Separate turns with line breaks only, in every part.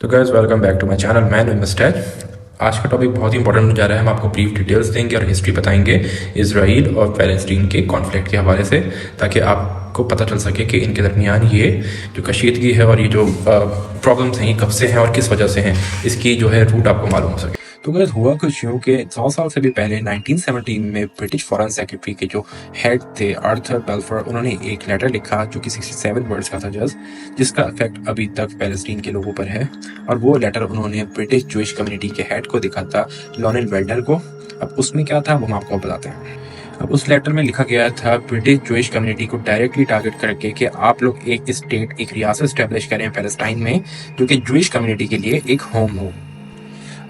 तो guys welcome back to my channel. मैं mister. आज का टॉपिक बहुत ही इंपॉर्टेंट होने जा रहा है। हम आपको ब्रीफ डिटेल्स देंगे और हिस्ट्री बताएंगे इसराइल और पैलेस्टीन के कॉन्फ्लिक्ट के हवाले से, ताकि आपको पता चल सके कि इनके दरमियान ये जो कशीदगी है और ये जो प्रॉब्लम्स हैं ये कब से हैं और किस वजह से हैं, इसकी जो है रूट आपको मालूम हो सके। तो गाइस हुआ कुछ यूँ कि 100 साल से भी पहले 1917 में ब्रिटिश फॉरेन सेक्रेटरी के जो हेड थे आर्थर बेल्फोर, उन्होंने एक लेटर लिखा जो कि 67 वर्ड्स का था जिसका इफेक्ट अभी तक पैलेस्टीन के लोगों पर है। और वो लेटर उन्होंने ब्रिटिश जूइश कम्युनिटी के हेड को दिखा था, लॉरेल वेल्डर को। अब उसमें क्या था वो हम आपको बताते हैं। अब उस लेटर में लिखा गया था ब्रिटिश जूइश कम्युनिटी को डायरेक्टली टारगेट करके कि आप लोग एक स्टेट, एक रियासत स्टैब्लिश करें पैलेस्टाइन में, जो कि जूइश कम्युनिटी के लिए एक होम हो।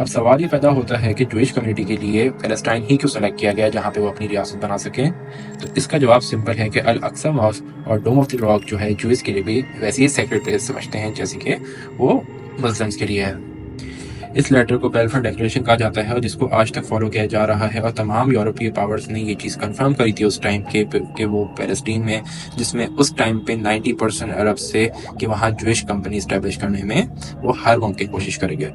अब सवाल ये पैदा होता है कि जूइश कम्युनिटी के लिए पैलेस्टाइन ही क्यों सेलेक्ट किया गया जहां पे वो अपनी रियासत बना सकें। तो इसका जवाब सिंपल है कि अल अक्सा मॉस्क और डोम ऑफ द रॉक जो है जूइश के लिए भी वैसे ही सेक्रेट प्लेस समझते हैं जैसे कि वो मुस्लिम्स के लिए है। इस लेटर को बेल्फोर डिक्लेरेशन कहा जाता है और जिसको आज तक फॉलो किया जा रहा है, और तमाम यूरोपीय पावर्स ने ये चीज़ कंफर्म करी थी उस टाइम के वो पैलेस्टीन में, जिसमें उस टाइम पे 90% अरब से कि वहाँ जूइश कंपनी स्टैब्लिश करने में वो हर मुमकिन कोशिश करेंगे।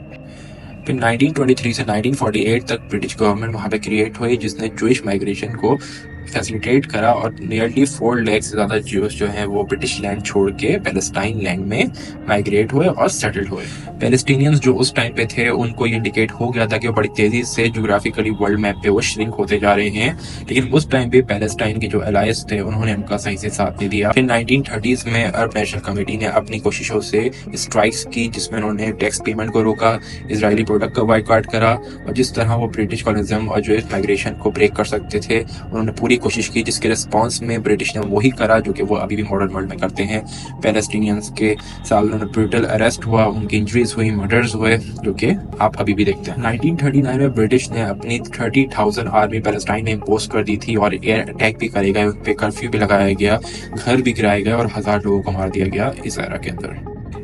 फिर 1923 से 1948 तक ब्रिटिश गवर्नमेंट वहाँ पे क्रिएट हुई, जिसने जूइश माइग्रेशन को फैसिलिटेट करा और नियरली 4 लाख से ज़्यादा ज्यूस जो हैं वो ब्रिटिश लैंड छोड़ के पैलेस्टाइन लैंड में माइग्रेट हुए और सेटल्ड हुए। पैलेस्टीनियंस जो उस टाइम पे थे उनको ये इंडिकेट हो गया था कि वो बड़ी तेज़ी से जोग्राफिकली वर्ल्ड मैप पे वो श्रिंक होते जा रहे हैं, लेकिन उस टाइम पे पैलेस्टाइन के जो अलायंस थे उन्होंने उनका सही से साथ नहीं दिया। फिर 1930s में अरब नेशनल कमेटी ने अपनी कोशिशों से स्ट्राइक्स की, जिसमें उन्होंने टैक्स पेमेंट को रोका, इजरायली प्रोडक्ट का बाइकआउट करा, और जिस तरह वो ब्रिटिश कॉलोनिज्म और जो माइग्रेशन को ब्रेक कर सकते थे उन्होंने पूरी कोशिश की, जिसके रिस्पांस में ब्रिटिश ने वही करा जो कि वो अभी भी मॉडर्न वर्ल्ड में करते हैं। पैलेस्टीनियंस के साथ उन्होंने ब्रूटल अरेस्ट हुआ, उनकी इंजरीज हुई, मर्डर्स हुए, जो कि आप अभी भी देखते हैं। 1939 में ब्रिटिश ने अपनी 30,000 आर्मी पैलेस्टाइन में इम्पोज कर दी थी और एयर अटैक भी करे गए, उन पे कर्फ्यू भी लगाया गया, घर भी गिराए गए और 1000 लोगों को मार दिया गया इस एरा के अंदर।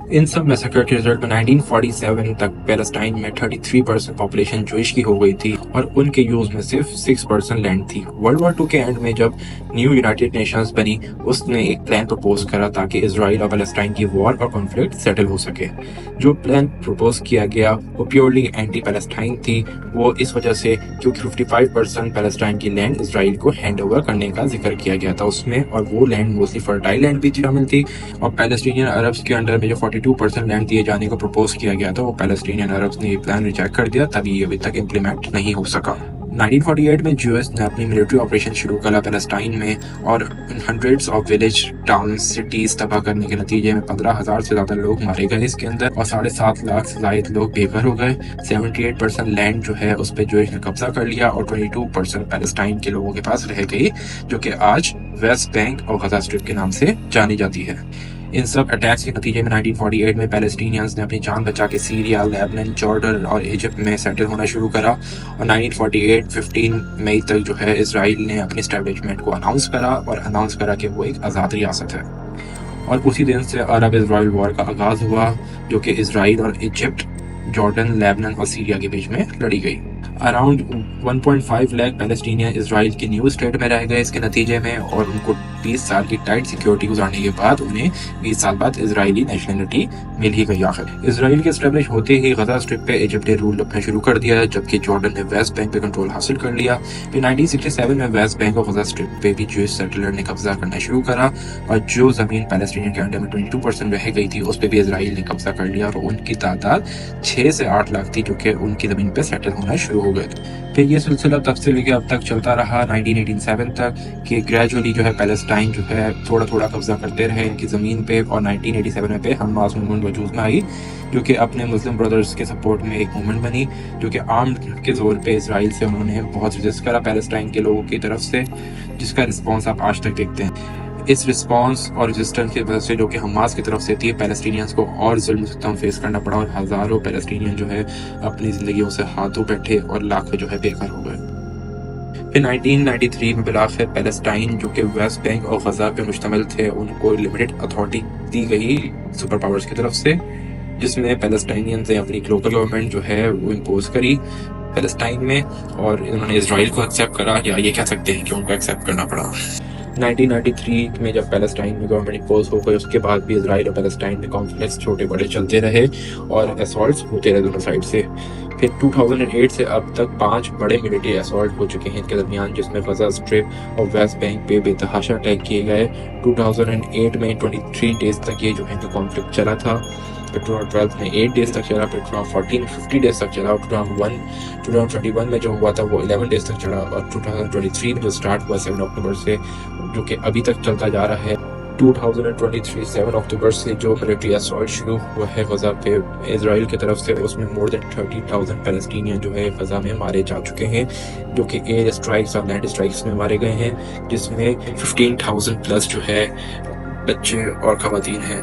इन सब मैसेकर के रिजल्ट में 1947 तक पैलेस्टाइन में 33% पॉपुलेशन जूइश की हो गई थी और उनके यूज में सिर्फ 6% लैंड थी। वर्ल्ड वॉर 2 के एंड में जब न्यू यूनाइटेड नेशंस बनी, उसने एक प्लान प्रपोज करा ताकि इजराइल और पैलेस्टाइन की वॉर और कॉन्फ्लिक्ट सेटल हो सके। जो प्लान प्रपोज किया गया वो प्योरली एंटी पैलेस्टाइन थी। वो इस वजह से क्योंकि 55% पैलेस्टाइन की लैंड इजराइल को हैंड ओवर करने का जिक्र किया गया था उसमें, और वो लैंड मोस्टली फर्टाइल लैंड भी शामिल थी। और पैलेस्टीनियन अरब्स के अंडर में जो 42% लैंड दिए जाने को प्रपोज किया गया था, वो पैलेस्टीनियन अरब्स ने ये प्लान रिजेक्ट कर दिया, तभी ये अभी तक इम्प्लीमेंट नहीं हो सका। 1948 में यूएस ने अपनी मिलिट्री ऑपरेशन शुरू करा पैलेस्टाइन में, और hundreds of village, town, cities तबाह करने के नतीजे में 15,000 से ज्यादा लोग मारे गए इसके अंदर, और 7.5 लाख से ज्यादा लोग बेघर हो गए। 78% लैंड जो है उस पर यूएस ने कब्जा कर लिया और 22% पैलेस्टाइन के लोगों के पास रह गई, जो कि आज वेस्ट बैंक और गजा स्ट्रिप के नाम से जानी जाती है। इन सब अटैक्स के नतीजे में 1948 में पैलेस्टीनियंस ने अपनी जान बचा के सीरिया, लेबनान, जॉर्डन और इजिप्ट में सेटल होना शुरू करा। और 1948 15 मई तक जो है इजराइल ने अपनी एस्टेब्लिशमेंट को अनाउंस करा कि वो एक आज़ाद रियासत है। और उसी दिन से अरब इजराइल वॉर का आगाज हुआ, जो कि इजराइल और इजिप्ट, जॉर्डन, लेबनान और सीरिया के बीच में लड़ी गई। अराउंड 1.5 लाख पैलेस्टीनियन इजराइल के न्यू स्टेट में रह गए इसके नतीजे में, और उनको 20 साल की टाइट सिक्योरिटी गुजारने के बाद उन्हें 20 साल बाद इजरायली नेशनलिटी मिल ही गई आखिर। इजराइल के एस्टेब्लिश होते ही गजा स्ट्रिप पे इजिप्ट ने रूल अपना शुरू कर दिया, जबकि जॉर्डन ने वेस्ट बैंक पे कंट्रोल हासिल कर लिया। फिर 1967 में वेस्ट बैंक और गजा स्ट्रिप पे भी जूइश सेटलर ने कब्जा करना शुरू करा, और जो जमीन पैलेस्टीनियन के अंडर में 22% रह गई थी उस पर भी इजराइल ने कब्जा कर लिया, और उनकी तादाद 6 से 8 लाख थी जो कि उनकी जमीन पे सेटल होना शुरू हो गए थे। फिर ये सिलसिला तब से लेकर अब तक चलता रहा 1987 तक, कि ग्रेजुअली जो है पैलेस्टाइन जो है थोड़ा थोड़ा कब्जा करते रहे इनकी ज़मीन पे, और 1987 में पे हमास मूवमेंट वजूद में आई, जो कि अपने मुस्लिम ब्रदर्स के सपोर्ट में एक मूवमेंट बनी, जो कि आर्म्ड के जोर पे इसराइल से उन्होंने बहुत रजिस्ट करा पैलेस्टाइन के लोगों की तरफ से, जिसका रिस्पॉन्स आप आज तक देखते हैं। इस रिस्पांस और रेजिस्टेंस की वजह से जो कि हमास की तरफ से थी, पैलेस्टीनियंस को और जुल्म सितम फेस करना पड़ा, और हज़ारों पैलेस्टीनियन जो है अपनी ज़िंदगियों से हाथों बैठे और लाखों जो है बेघर हो गए। फिर 1993 में बिलाखिर पैलेस्टाइन जो कि वेस्ट बैंक और गजा पे मुश्तमिल थे, उनको लिमिटेड अथॉरिटी दी गई सुपर पावर्स की तरफ से, जिसमें पैलेस्टाइनियन से अपनी लोकल गवर्नमेंट जो है वो इम्पोज करी पैलेस्टाइन में, और इन्होंने इसराइल को एक्सेप्ट करा, या ये कह सकते हैं कि उनको एक्सेप्ट करना पड़ा। 1993 में जब पैलेस्टाइन में गवर्नमेंट इम्पोज हो गई, उसके बाद भी इजराइल और पैलेस्टाइन में कॉन्फ्लिक्ट्स छोटे बड़े चलते रहे और असॉल्ट्स होते रहे दोनों साइड से। फिर 2008 से अब तक 5 बड़े मिलिट्री असॉल्ट हो चुके हैं इनके दरमियान, जिसमें गजा स्ट्रिप और वेस्ट बैंक पे बेतहाशा अटैक किए गए। 2008 में 23 डेज तक ये जो है कॉन्फ्लिक्ट चला था। फिर 2012 में 8 डेज तक चला, फिर 2014 में 50 डेज तक चला, और 2021 में जो हुआ था वो 11 डेज तक चला, और 2023 में जो स्टार्ट हुआ 7 अक्टूबर से, जो कि अभी तक चलता जा रहा है। 2023 7 अक्टूबर से जो मिलिट्री असॉल्ट शुरू हुआ है गजा पे इजराइल की तरफ से, उसमें मोर देन 30,000 पैलेस्टीनियन जो है गजा में मारे जा चुके हैं, जो कि एयर स्ट्राइक्स और लैंड स्ट्राइक्स में मारे गए हैं, जिसमें 15,000 प्लस जो है बच्चे और खवातीन हैं।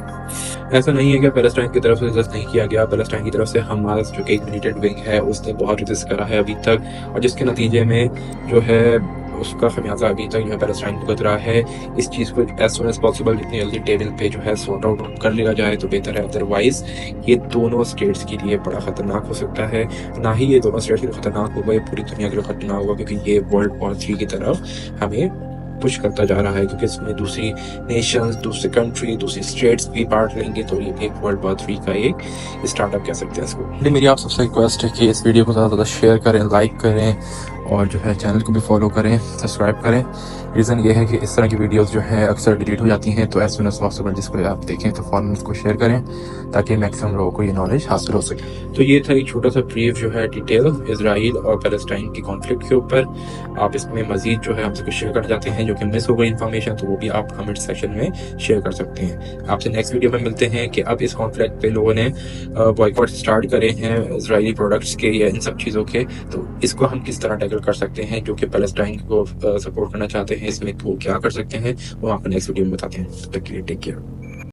ऐसा नहीं है कि पैलेस्टाइन की तरफ से रेजिस्ट नहीं किया गया। पैलेस्टाइन की तरफ से हमास जो कि एक मिलिटेंट विंग है उसने बहुत रेजिस्ट करा है अभी तक, और जिसके नतीजे में जो है उसका खमियाजा अभी तक जो है पैलेस्टाइन भुगत रहा है। इस चीज़ को एज सुन एज पॉसिबल जितनी जल्दी टेबल पे जो है सॉर्ट आउट कर लिया जाए तो बेहतर है, अदरवाइज ये दोनों स्टेट्स के लिए बड़ा खतरनाक हो सकता है। ना ही ये दोनों स्टेट्स के लिए खतरनाक होगा, ये पूरी दुनिया के लिए खतरनाक होगा, क्योंकि ये वर्ल्ड वॉर 3 की तरफ हमें पुश करता जा रहा है, क्योंकि इसमें दूसरी नेशंस, दूसरी कंट्री, दूसरी स्टेट्स भी पार्ट लेंगे, तो ये एक वर्ल्ड वॉर 3 का एक स्टार्टअप कह सकते हैं इसको। मेरी आप सबसे रिक्वेस्ट है कि इस वीडियो को ज़्यादा से ज़्यादा शेयर करें, लाइक करें, और जो है चैनल को भी फॉलो करें, सब्सक्राइब करें। रीज़न ये है कि इस तरह की वीडियोस जो है अक्सर डिलीट हो जाती हैं, तो एज सुन एज पॉसिबल जिसको आप देखें तो फ़ौरन उसको शेयर करें ताकि मैक्सिमम लोगों को ये नॉलेज हासिल हो सके। तो ये था एक छोटा सा ब्रीफ जो है डिटेल इजराइल और पैलेस्टाइन की कॉन्फ्लिक्ट के ऊपर। आप इसमें मजीद जो है हमसे कुछ शेयर कर जाते हैं जो कि मिस हो गई इन्फॉर्मेशन, तो वो भी आप कमेंट सेक्शन में शेयर कर सकते हैं। आपसे नेक्स्ट वीडियो में मिलते हैं कि अब इस कॉन्फ्लिक्ट पे लोगों ने बॉयकॉट स्टार्ट करे हैं इजरायली प्रोडक्ट्स के या इन सब चीज़ों के, तो इसको हम किस तरह टैकल कर सकते हैं जो कि पैलेस्टाइन को सपोर्ट करना चाहते हैं, इसमें वो क्या कर सकते हैं वो आपको नेक्स्ट वीडियो में बताते हैं। तब तक के लिए टेक केयर।